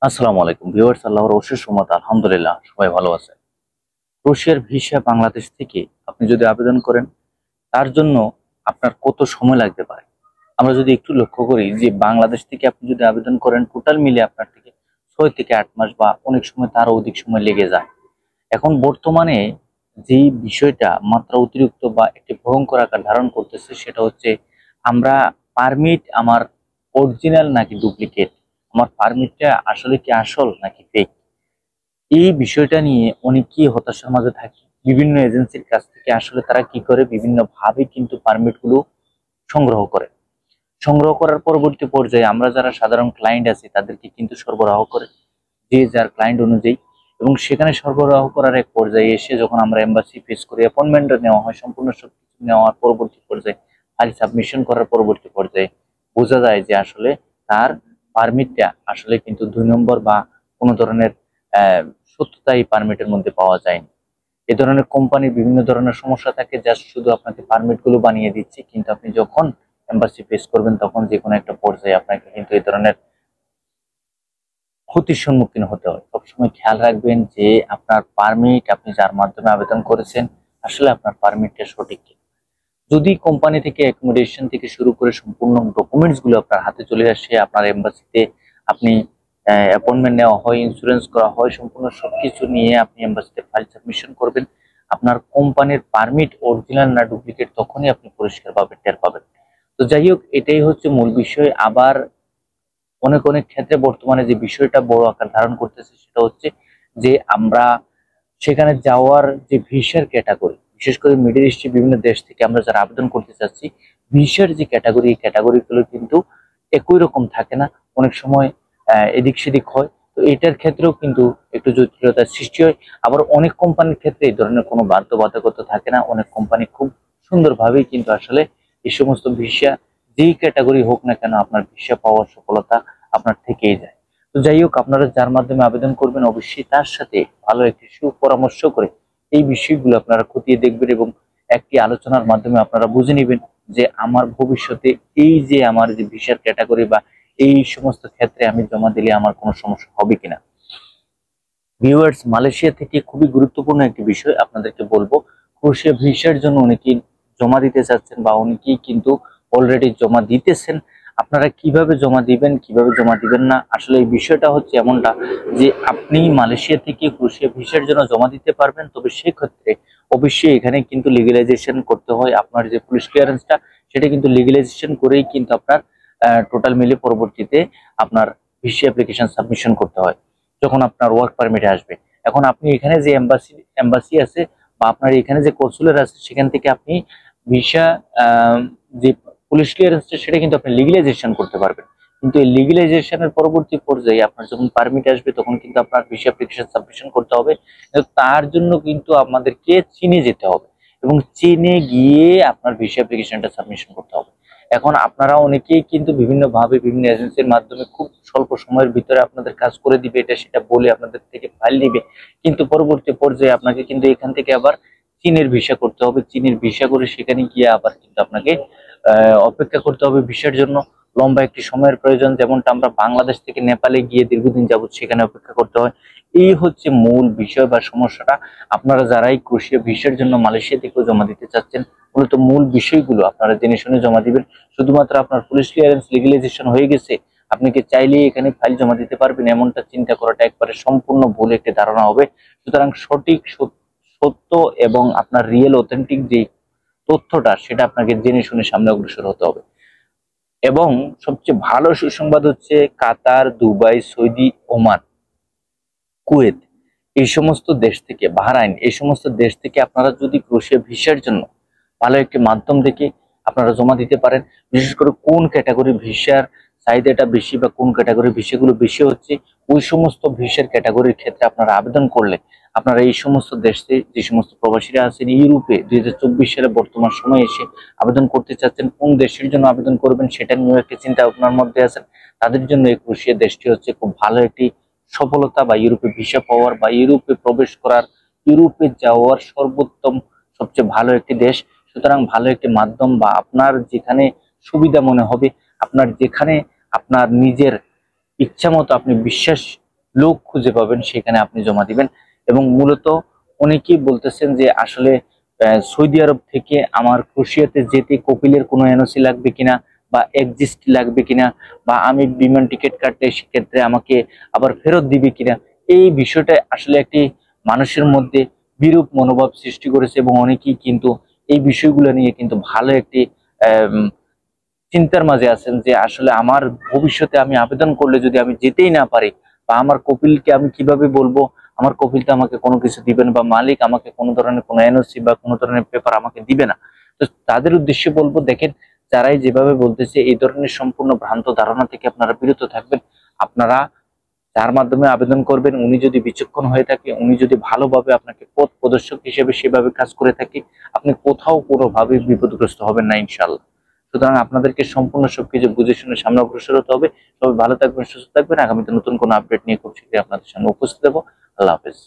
আসসালামু আলাইকুম ভিউয়ার্স, আল্লাহর অশেষ রহমত, আলহামদুলিল্লাহ সবাই ভালো আছে। ক্রোয়েশিয়ার ভিসা বাংলাদেশ থেকে আপনি যদি আবেদন করেন, তার জন্য আপনার কত সময় লাগতে পারে। আমরা যদি একটু লক্ষ্য করি যে বাংলাদেশ থেকে আপনি যদি আবেদন করেন, টোটাল মিলে আপনার থেকে 6 থেকে 8 মাস বা অনেক সময় তারও অধিক সময় লেগে যায়। এখন বর্তমানে যেই বিষয়টা মাত্রা অতিরিক্ত বা একটি ভয়ঙ্কর আকার ধারণ করতেছে, সেটা হচ্ছে আমরা পারমিট আমার অরিজিনাল নাকি ডুপ্লিকেট, আমার পারমিটটা আসলে কি আসল নাকি ফেক, এই বিষয়টা নিয়ে অনেকেই হতাশার মাঝে থাকে। বিভিন্ন এজেন্সির কাছ থেকে আসলে তারা কি করে, বিভিন্ন ভাবে কিন্তু পারমিট গুলো সংগ্রহ করে। সংগ্রহ করার পরবর্তী পর্যায়ে আমরা যারা সাধারণ ক্লায়েন্ট আছি তাদেরকে কিন্তু সরবরাহ করে, যে যার ক্লায়েন্ট অনুযায়ী। এবং সেখানে সরবরাহ করার এক পর্যায়ে এসে যখন আমরা এম্বাসি ফেস করি, অ্যাপয়েন্টমেন্ট নেওয়া হয়, সম্পূর্ণ সবকিছু নেওয়ার পরবর্তী পর্যায়ে ফাইল সাবমিশন করার পরবর্তী পর্যায়ে বোঝা যায় যে আসলে তার পারমিটটা আসলে কিন্তু 2 নম্বর বা কোনো ধরনের সত্যতা এই পারমিটের মধ্যে পাওয়া যায়নি। এ ধরনের কোম্পানির বিভিন্ন ধরনের সমস্যা থাকে, জাস্ট শুধু আপনাকে পারমিট গুলো বানিয়ে দিচ্ছে, কিন্তু আপনি যখন এম্বাসি ফেস করবেন তখন যে কোনো একটা পর্যায়ে আপনাকে কিন্তু এই ধরনের ক্ষতির সম্মুখীন হতে হয়। সবসময় খেয়াল রাখবেন যে আপনার পারমিট, আপনি যার মাধ্যমে আবেদন করেছেন, আসলে আপনার পারমিটটা সঠিক কিনা। যদি কোম্পানি থেকে অ্যাকোমোডেশন থেকে শুরু করে সম্পূর্ণ ডকুমেন্টস গুলো আপনার হাতে চলে আসে, আপনার এম্বাসিতে আপনি অ্যাপয়েন্টমেন্ট নেওয়া হয়, ইন্স্যুরেন্স করা হয়, সম্পূর্ণ সবকিছু নিয়ে আপনি এম্বাসিতে ফাইল সাবমিশন করবেন, আপনার কোম্পানির পারমিট অরিজিনাল না ডুপ্লিকেট তখনই আপনি পরিষ্কারভাবে টের পাবেন। তো যাই হোক, এটাই হচ্ছে মূল বিষয়। আবার অনেক অনেক ক্ষেত্রে বর্তমানে যে বিষয়টা বড় আকার ধারণ করতেছে, সেটা হচ্ছে যে আমরা সেখানে যাওয়ার যে ভিসার ক্যাটাগরি, বিশেষ করে মিডল ইস্টের বিভিন্ন দেশ থেকে আমরা যারা আবেদন করতে চাচ্ছি, ভিসার যে ক্যাটাগরি, এই ক্যাটাগরিগুলো কিন্তু একই রকম থাকে না। অনেক সময় এদিক সেদিক হয়। তো এটার ক্ষেত্রেও কিন্তু একটু জটিলতার সৃষ্টি হয়। আবার অনেক কোম্পানির ক্ষেত্রে এই ধরনের কোনো বাধ্যবাধকতা থাকে না। অনেক কোম্পানি খুব সুন্দরভাবেই কিন্তু আসলে এই সমস্ত ভিসা, যেই ক্যাটাগরি হোক না কেন, আপনার ভিসা পাওয়ার সফলতা আপনার থেকেই যায়। তো যাই হোক, আপনারা যার মাধ্যমে আবেদন করবেন অবশ্যই তার সাথে ভালো একটি সুপরামর্শ করে এই বিষয়গুলো আপনারা খতিয়ে দেখবেন এবং একটি আলোচনার মাধ্যমে আপনারা বুঝে নেবেন যে আমার ভবিষ্যতে এই যে আমার যে ভিসার ক্যাটাগরি বা এই সমস্ত ক্ষেত্রে আমি জমা দিলে আমার কোনো সমস্যা হবে কিনা। ভিউয়ার্স, মালয়েশিয়া থেকে খুবই গুরুত্বপূর্ণ একটি বিষয় আপনাদেরকে বলবো। ক্রোয়েশিয়া ভিসার জন্য অনেকেই জমা দিতে চাচ্ছেন বা অনেকেই কিন্তু অলরেডি জমা দিতেছেন। আপনারা কিভাবে জমা দিবেন, কিভাবে জমা দিবেন না, আসলে এই বিষয়টা হচ্ছে এমনটা যে আপনি মালয়েশিয়া থেকে ক্রোয়েশিয়া ভিসার জন্য জমা দিতে পারবেন, তবে সেক্ষেত্রে অবশ্যই এখানে কিন্তু লিগ্যালাইজেশন করতে হয়। আপনার যে পুলিশ ক্লিয়ারেন্সটা, সেটা কিন্তু লিগ্যালাইজেশন করেই কিন্তু আপনার টোটাল মিলে পরবর্তীতে আপনার ভিসা অ্যাপ্লিকেশন সাবমিশন করতে হয় যখন আপনার ওয়ার্ক পারমিটে আসবে। এখন আপনি এখানে যে এম্বাসি আছে বা আপনার এখানে যে কনসুলেট আছে, সেখান থেকে আপনি ভিসা যে পুলিশ ক্লিয়ারেন্সটা, সেটা কিন্তু আপনি লিগ্যালাইজেশন করতে পারবেন। কিন্তু এই লিগ্যালাইজেশনের পরবর্তী পর্যায়ে আপনার যখন পারমিট আসবে, তখন কিন্তু আপনার ভিসা অ্যাপ্লিকেশন সাবমিশন করতে হবে। কিন্তু তার জন্য কিন্তু আমাদেরকে চীনে যেতে হবে এবং চীনে গিয়ে আপনার ভিসা অ্যাপ্লিকেশনটা সাবমিশন করতে হবে। এখন আপনারা অনেকেই কিন্তু বিভিন্নভাবে বিভিন্ন এজেন্সির মাধ্যমে খুব স্বল্প সময়ের ভিতরে আপনাদের কাজ করে দিবে, এটা সেটা বলে আপনাদের থেকে ফাইল নিবে, কিন্তু পরবর্তী পর্যায়ে আপনাকে কিন্তু এখান থেকে আবার চীনের ভিসা করতে হবে। চীনের ভিসা করে সেখানে গিয়ে আবার কিন্তু আপনাকে অপেক্ষা করতে হবে ভিসার জন্য। লম্বা একটি সময়ের প্রয়োজন, যেমনটা আমরা বাংলাদেশ থেকে নেপালে গিয়ে দীর্ঘদিন যাবত সেখানে অপেক্ষা করতে হয়। এই হচ্ছে মূল বিষয় বা সমস্যাটা। আপনারা যারাই ক্রোয়েশিয়া ভিসার জন্য মালয়েশিয়া থেকেও জমা দিতে চাচ্ছেন, মূলত মূল বিষয়গুলো আপনারা জেনে শুনে জমা দিবেন। শুধুমাত্র আপনার পুলিশ ক্লিয়ারেন্স লিগ্যালাইজেশন হয়ে গেছে, আপনি কি চাইলেই এখানে ফাইল জমা দিতে পারবেন, এমনটা চিন্তা করাটা একবারে সম্পূর্ণ ভুল একটি ধারণা হবে। সুতরাং সঠিক সত্য এবং আপনার রিয়েল অথেন্টিক যে তথ্যটা, সেটা আপনাকে জেনে শুনে সামনে অগ্রসর হতে হবে। এবং সবচেয়ে ভালো সুসংবাদ হচ্ছে কাতার, দুবাই, সৌদি, ওমান, কুয়েত, এই সমস্ত দেশ থেকে, বাহরাইন, এই সমস্ত দেশ থেকে আপনারা যদি ক্রোয়েশিয়া ভিসার জন্য ভালো একটি মাধ্যম দেখে আপনারা জমা দিতে পারেন। বিশেষ করে কোন ক্যাটাগরি ভিসার চাহিদাটা বেশি বা কোন ক্যাটাগরি ভিসাগুলো বেশি হচ্ছে, ওই সমস্ত ভিসার ক্যাটাগরির ক্ষেত্রে আপনারা আবেদন করলে আপনারা এই সমস্ত দেশে যে সমস্ত প্রবাসীরা আছেন ইউরোপে 2024 সালে বর্তমান সময়ে এসে আবেদন করতে চাচ্ছেন, কোন দেশের জন্য আবেদন করবেন সেটা নিয়ে একটি চিন্তা আপনার মধ্যে আছেন, তাদের জন্য এই ক্রোয়েশিয়া দেশটি হচ্ছে খুব ভালো একটি সফলতা বা ইউরোপে ভিসা পাওয়ার বা ইউরোপে প্রবেশ করার, ইউরোপে যাওয়ার সর্বোত্তম সবচেয়ে ভালো একটি দেশ। সুতরাং ভালো একটি মাধ্যম বা আপনার যেখানে সুবিধা মনে হবে, আপনার যেখানে আপনার নিজের ইচ্ছা মতো আপনি বিশ্বাস লোক খুঁজে পাবেন সেখানে আপনি জমা দিবেন। এবং মূলত অনেকেই বলতেছেন যে আসলে সৌদি আরব থেকে আমার ক্রোশিয়াতে যেতে কপিলের কোনো এনওসি লাগবে কিনা, বা এক্সিস্ট লাগবে কিনা, বা আমি বিমান টিকিট কাটলে সেক্ষেত্রে আমাকে আবার ফেরত দিবে কিনা, এই বিষয়টা আসলে একটি মানুষের মধ্যে বিরূপ মনোভাব সৃষ্টি করেছে। এবং অনেকেই কিন্তু এই বিষয়গুলো নিয়ে কিন্তু ভালো একটি চিন্তার মাঝে আছেন যে আসলে আমার ভবিষ্যতে আমি আবেদন করলে যদি আমি যেতেই না পারি, বা আমার কপিলকে আমি কিভাবে বলবো, আমার কপিল তো আমাকে কোনো কিছু দিবেন, বা মালিক আমাকে কোনো ধরনের কোনো এনওসি বা কোনো ধরনের পেপার আমাকে দিবে না। তো তাদের উদ্দেশ্যে বলবো, দেখেন, যারাই যেভাবে বলতেছে এই ধরনের সম্পূর্ণ ভ্রান্ত ধারণা থেকে আপনারা বিরত থাকবেন। আপনারা যার মাধ্যমে আবেদন করবেন উনি যদি বিচক্ষণ হয়ে থাকে, উনি যদি ভালোভাবে আপনাকে পথ প্রদর্শক হিসেবে সেভাবে কাজ করে থাকে, আপনি কোথাও কোনোভাবে বিপদগ্রস্ত হবেন না ইনশাল্লাহ। সুতরাং আপনাদেরকে সম্পূর্ণ সবকিছু বুঝে শুনে সামনে অগ্রসর হতে হবে। সবাই ভালো থাকবেন, সুস্থ থাকবেন। আগামীতে নতুন কোনো আপডেট নিয়ে খুব শীঘ্রই আপনাদের সামনে উপস্থিত হবো। আল্লাহ হাফেজ।